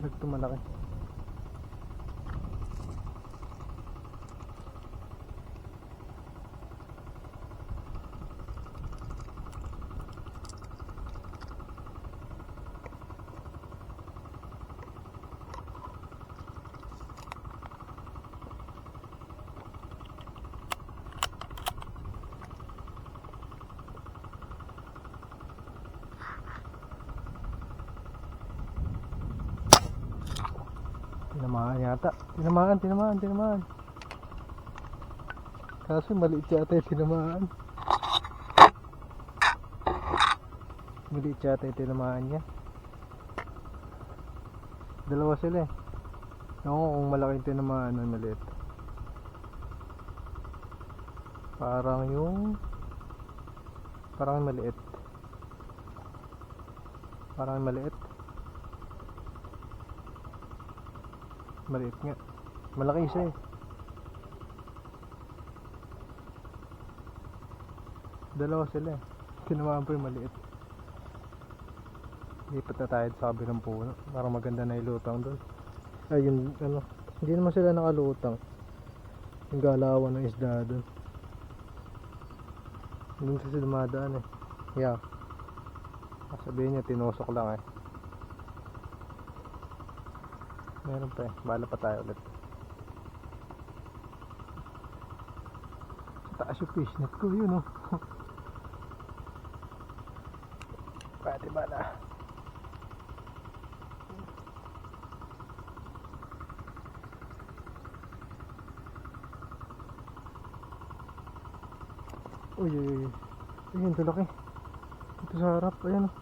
Dalag to malaki. Tinamaan yata. Tinamaan. Kaso maliit yata yung tinamaan. Maliit yata yung tinamaan niya. Dalawa sila eh. Ako kung malaki yung tinamaan o maliit. Parang maliit. Maliit nga. Malaki siya eh. Dalawa sila eh. Tinamaan pa yung maliit. Lipat na tayo sa kabilang puno. Parang maganda na ilutang doon. Ay yung ano. Hindi naman sila nakalutang. Yung galawan ng isda doon. Doon kasi dumadaan eh. Yeah. Sabihin niya tinusok lang eh. Meron pa eh. Bala pa tayo ulit. Sa taas yung fishnet ko. Yun oh. Pwede bala. Uy. Ayun, ito laki. Ito sa harap. Ayan oh.